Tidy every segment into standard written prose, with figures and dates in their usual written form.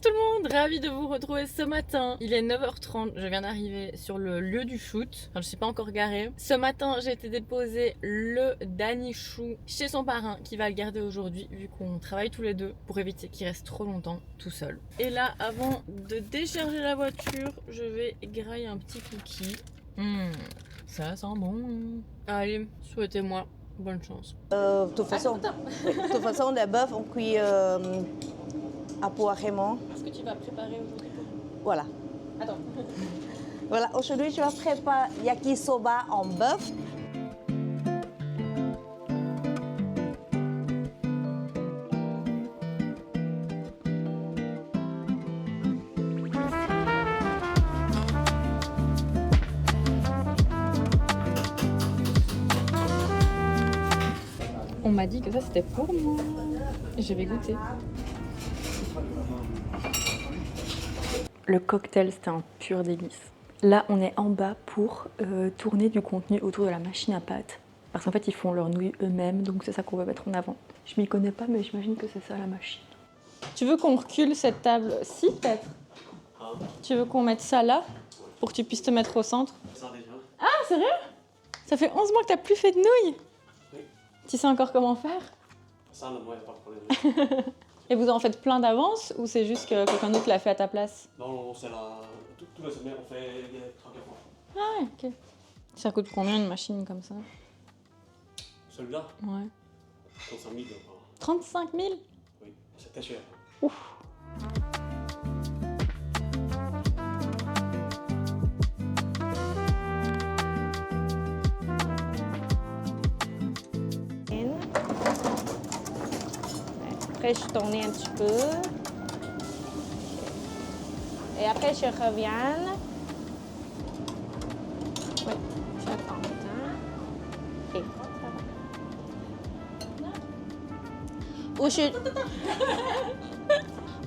tout le monde, ravie de vous retrouver ce matin. Il est 9h30, je viens d'arriver sur le lieu du shoot. Enfin, je suis pas encore garée. Ce matin, j'ai été déposer le Danichou chez son parrain qui va le garder aujourd'hui vu qu'on travaille tous les deux pour éviter qu'il reste trop longtemps tout seul. Et là, avant de décharger la voiture, je vais grailler un petit cookie. Ça sent bon. Allez, souhaitez-moi bonne chance. De toute façon, le bœuf, on cuit à poids Raymond. Est-ce que tu vas préparer aujourd'hui pour nous? Voilà. Attends. Voilà, aujourd'hui, je vais préparer yakisoba en bœuf. On m'a dit que ça c'était pour moi. Je vais goûter. Le cocktail, c'était un pur délice. Là, on est en bas pour tourner du contenu autour de la machine à pâtes. Parce qu'en fait, ils font leurs nouilles eux-mêmes, donc c'est ça qu'on va mettre en avant. Je m'y connais pas, mais j'imagine que c'est ça la machine. Tu veux qu'on recule cette table-ci, peut-être? Tu veux qu'on mette ça là, pour que tu puisses te mettre au centre? Ah, sérieux? Ça fait 11 mois que t'as plus fait de nouilles? Oui. Tu sais encore comment faire? Ça, non, moi, il n'y a pas de problème. Et vous en faites plein d'avance ou c'est juste que quelqu'un d'autre l'a fait à ta place? Non, c'est la... Toute la semaine, on fait 30 fois. Ah ouais, ok. Ça coûte combien une machine comme ça? Celui-là, Ouais. 35 000. 35 000? Oui, c'était cher. Ouf. Après, je tourne un petit peu. Et après, je reviens. Oui, j'attends. Ok, ça va.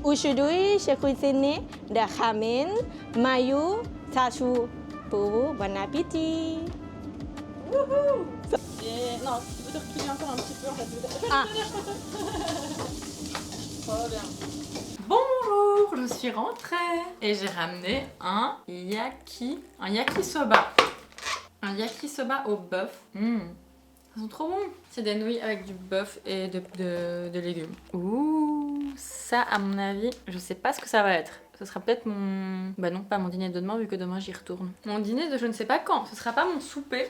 Aujourd'hui, je cuisine de ramen, mayo, chashu pour vous. Bon appétit. Et non, tu peux te reculer encore un petit peu en fait. Ah. Trop bien. Bonjour, je suis rentrée et j'ai ramené un yakisoba. Un yakisoba au bœuf. Ils sont trop bons. C'est des nouilles avec du bœuf et de légumes. Ouh, ça à mon avis, je sais pas ce que ça va être. Ce sera peut-être mon... Bah non, pas mon dîner de demain vu que demain j'y retourne. Mon dîner de je ne sais pas quand. Ce sera pas mon souper.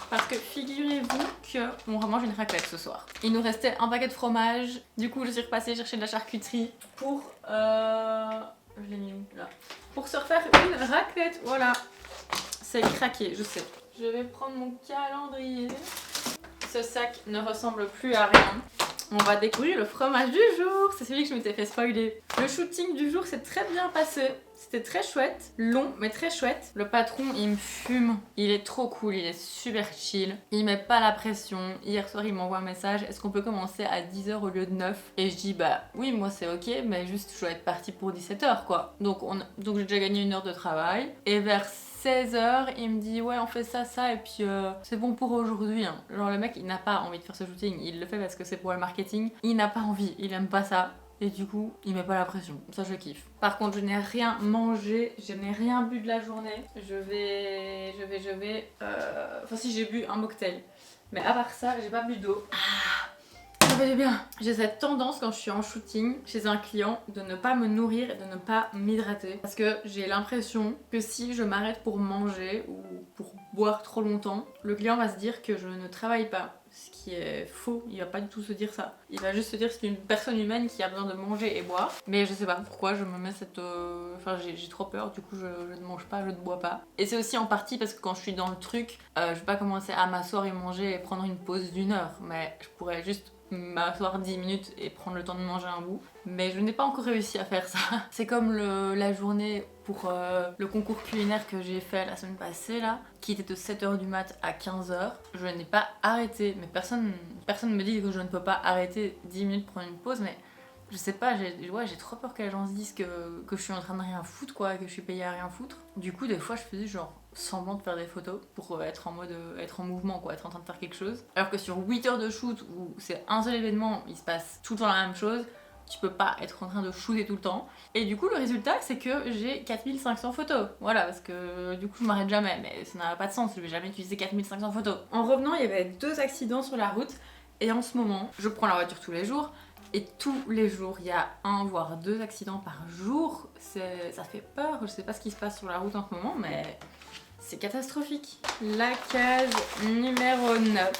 Parce que figurez-vous qu'on mange une raclette ce soir. Il nous restait un paquet de fromage. Du coup, je suis repassée chercher de la charcuterie pour... Je l'ai mis où là? Pour se refaire une raclette. Voilà. C'est craqué, je sais. Je vais prendre mon calendrier. Ce sac ne ressemble plus à rien. On va découvrir le fromage du jour. C'est celui que je m'étais fait spoiler. Le shooting du jour s'est très bien passé. C'était très chouette, long mais très chouette. Le patron il me fume, il est trop cool, il est super chill. Il met pas la pression. Hier soir il m'envoie un message, est-ce qu'on peut commencer à 10h au lieu de 9? Et je dis bah oui moi c'est ok mais juste je dois être partie pour 17h quoi. Donc j'ai déjà gagné 1 heure de travail. Et vers 16h, il me dit ouais on fait ça et puis c'est bon pour aujourd'hui hein. Genre le mec il n'a pas envie de faire ce shooting, il le fait parce que c'est pour le marketing. Il n'a pas envie, il aime pas ça. Et du coup, il met pas la pression. Ça, je kiffe. Par contre, je n'ai rien mangé, je n'ai rien bu de la journée. Je vais... Enfin, si, j'ai bu un mocktail. Mais à part ça, j'ai pas bu d'eau. Ça fait du bien. J'ai cette tendance quand je suis en shooting chez un client de ne pas me nourrir et de ne pas m'hydrater. Parce que j'ai l'impression que si je m'arrête pour manger ou pour boire trop longtemps, le client va se dire que je ne travaille pas. Ce qui est faux, il va pas du tout se dire ça. Il va juste se dire que c'est une personne humaine qui a besoin de manger et boire. Mais je sais pas pourquoi je me mets cette... Enfin j'ai trop peur, du coup je ne mange pas, je ne bois pas. Et c'est aussi en partie parce que quand je suis dans le truc, je vais pas commencer à m'asseoir et manger et prendre une pause d'1 heure. Mais je pourrais juste m'asseoir 10 minutes et prendre le temps de manger un bout. Mais je n'ai pas encore réussi à faire ça. C'est comme la journée pour le concours culinaire que j'ai fait la semaine passée là, qui était de 7h du mat à 15h. Je n'ai pas arrêté, mais personne me dit que je ne peux pas arrêter 10 minutes pour prendre une pause, mais je sais pas, j'ai trop peur que les gens se disent que je suis en train de rien foutre quoi, que je suis payée à rien foutre. Du coup des fois je faisais genre semblant de faire des photos pour être en mode être en mouvement quoi, être en train de faire quelque chose. Alors que sur 8 heures de shoot où c'est un seul événement, il se passe tout le temps la même chose, tu peux pas être en train de shooter tout le temps. Et du coup, le résultat, c'est que j'ai 4500 photos. Voilà, parce que du coup, je m'arrête jamais, mais ça n'a pas de sens, je vais jamais utiliser 4500 photos. En revenant, il y avait 2 accidents sur la route, et en ce moment, je prends la voiture tous les jours, et tous les jours, il y a 1 voire 2 accidents par jour. Ça fait peur, je sais pas ce qui se passe sur la route en ce moment, mais c'est catastrophique. La case numéro 9,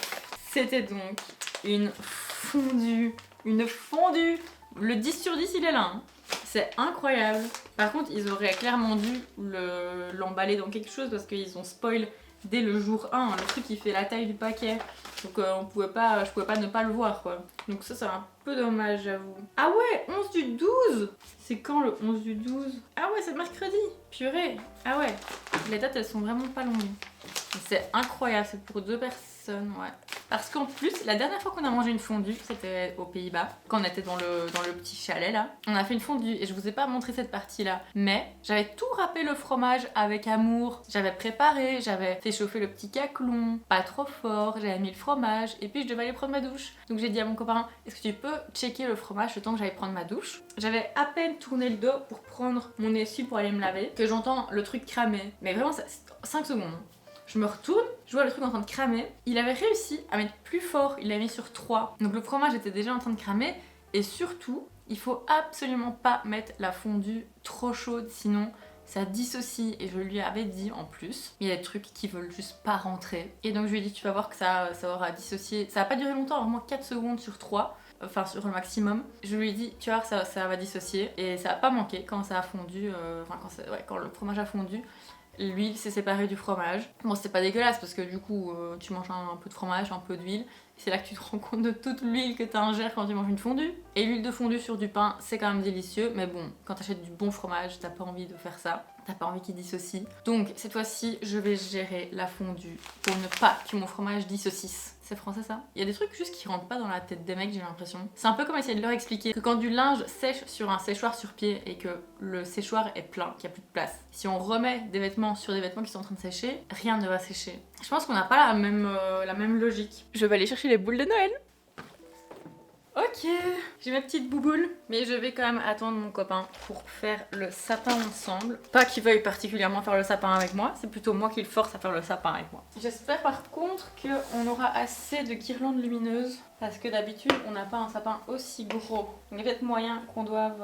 c'était donc une fondue. Une fondue. Le 10 sur 10, il est là. Hein. C'est incroyable. Par contre, ils auraient clairement dû l'emballer dans quelque chose parce qu'ils ont spoil dès le jour 1. Le truc, il fait la taille du paquet. Donc je pouvais pas ne pas le voir, quoi. Donc ça, c'est un peu dommage, j'avoue. Ah ouais, 11 du 12. C'est quand le 11 du 12? Ah ouais, c'est mercredi. Purée. Ah ouais. Les dates, elles sont vraiment pas longues. C'est incroyable, c'est pour 2 personnes, ouais. Parce qu'en plus, la dernière fois qu'on a mangé une fondue, c'était aux Pays-Bas, quand on était dans le petit chalet là. On a fait une fondue et je vous ai pas montré cette partie là, mais j'avais tout râpé le fromage avec amour. J'avais préparé, j'avais fait chauffer le petit caclon, pas trop fort, j'avais mis le fromage et puis je devais aller prendre ma douche. Donc j'ai dit à mon copain, est-ce que tu peux checker le fromage le temps que j'allais prendre ma douche? J'avais à peine tourné le dos pour prendre mon essuie pour aller me laver, que j'entends le truc cramer. Mais vraiment, ça, 5 secondes. Je me retourne, je vois le truc en train de cramer. Il avait réussi à mettre plus fort, il l'a mis sur 3. Donc le fromage était déjà en train de cramer. Et surtout, il faut absolument pas mettre la fondue trop chaude, sinon ça dissocie. Et je lui avais dit en plus, il y a des trucs qui veulent juste pas rentrer. Et donc je lui ai dit, tu vas voir que ça aura dissocié. Ça va pas durer longtemps, vraiment 4 secondes sur 3. Enfin sur le maximum. Je lui ai dit, tu vois, ça va dissocier. Et ça a pas manqué quand ça a fondu, quand le fromage a fondu. L'huile s'est séparée du fromage. Bon, c'est pas dégueulasse parce que du coup, tu manges un peu de fromage, un peu d'huile. C'est là que tu te rends compte de toute l'huile que t'ingères quand tu manges une fondue. Et l'huile de fondue sur du pain, c'est quand même délicieux. Mais bon, quand t'achètes du bon fromage, t'as pas envie de faire ça. T'as pas envie qu'il dissocie. Donc, cette fois-ci, je vais gérer la fondue pour ne pas que mon fromage dissocisse. C'est français ça? Il y a des trucs juste qui rentrent pas dans la tête des mecs, j'ai l'impression. C'est un peu comme essayer de leur expliquer que quand du linge sèche sur un séchoir sur pied et que le séchoir est plein, qu'il n'y a plus de place, si on remet des vêtements sur des vêtements qui sont en train de sécher, rien ne va sécher. Je pense qu'on n'a pas la même logique. Je vais aller chercher les boules de Noël. Ok, j'ai ma petite bouboule, mais je vais quand même attendre mon copain pour faire le sapin ensemble. Pas qu'il veuille particulièrement faire le sapin avec moi, c'est plutôt moi qui le force à faire le sapin avec moi. J'espère par contre qu'on aura assez de guirlandes lumineuses, parce que d'habitude on n'a pas un sapin aussi gros. Il y a peut-être moyen qu'on doive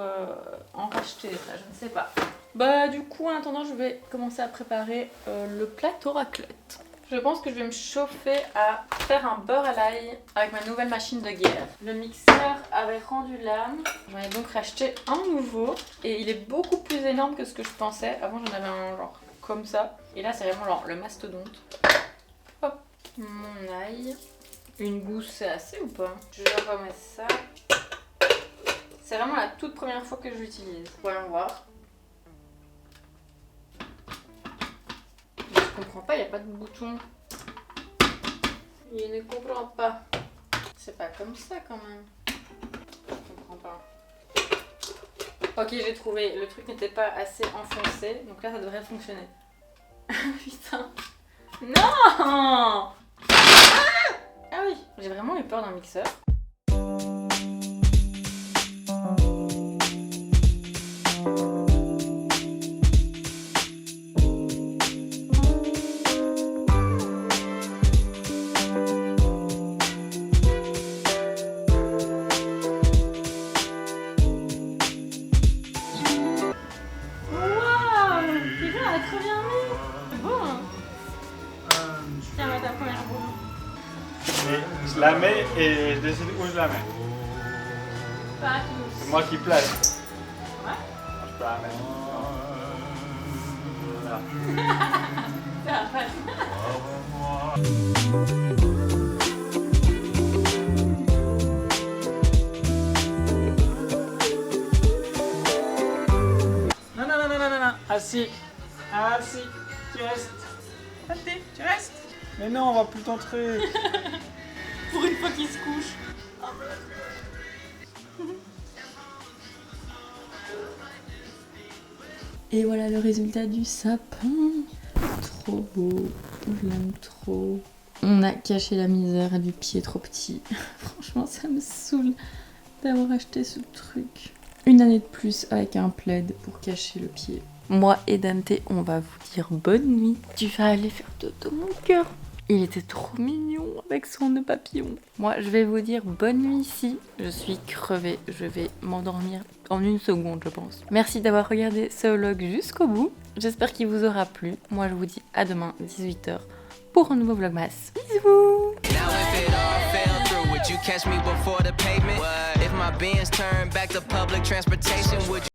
en racheter, ça je ne sais pas. Bah du coup en attendant je vais commencer à préparer le plateau raclette. Je pense que je vais me chauffer à faire un beurre à l'ail avec ma nouvelle machine de guerre. Le mixeur avait rendu l'âme. J'en ai donc racheté un nouveau. Et il est beaucoup plus énorme que ce que je pensais. Avant j'en avais un genre comme ça. Et là c'est vraiment genre le mastodonte. Hop, mon ail. Une gousse c'est assez ou pas? Je remets ça. C'est vraiment la toute première fois que je l'utilise. Voyons voir. Je comprends pas, il n'y a pas de bouton. Il ne comprend pas. C'est pas comme ça quand même. Je comprends pas. Ok, j'ai trouvé. Le truc n'était pas assez enfoncé. Donc là, ça devrait fonctionner. Putain. Non. Ah oui, j'ai vraiment eu peur d'un mixeur. Je la mets et je décide où je la mets. Pas tous. C'est moi qui place. Ouais. Je peux la mettre. Voilà. Ça va pas. Non, non, non, non, non, non. Assis. Assis. Tu restes. Allez, tu restes. Mais non, on va plus t'entrer. Pour une fois qu'il se couche. Et voilà le résultat du sapin. Trop beau, je l'aime trop. On a caché la misère du pied trop petit. Franchement, ça me saoule. d'avoir acheté ce truc. Une année de plus avec un plaid pour cacher le pied. Moi et Dante, on va vous dire bonne nuit. Tu vas aller faire dodo, mon cœur. Il était trop mignon avec son nœud papillon. Moi, je vais vous dire bonne nuit ici. Je suis crevée. Je vais m'endormir en 1 seconde, je pense. Merci d'avoir regardé ce vlog jusqu'au bout. J'espère qu'il vous aura plu. Moi, je vous dis à demain, 18h, pour un nouveau vlogmas. Bisous! You catch me before the pavement. If my Benz turn back to public transportation, would you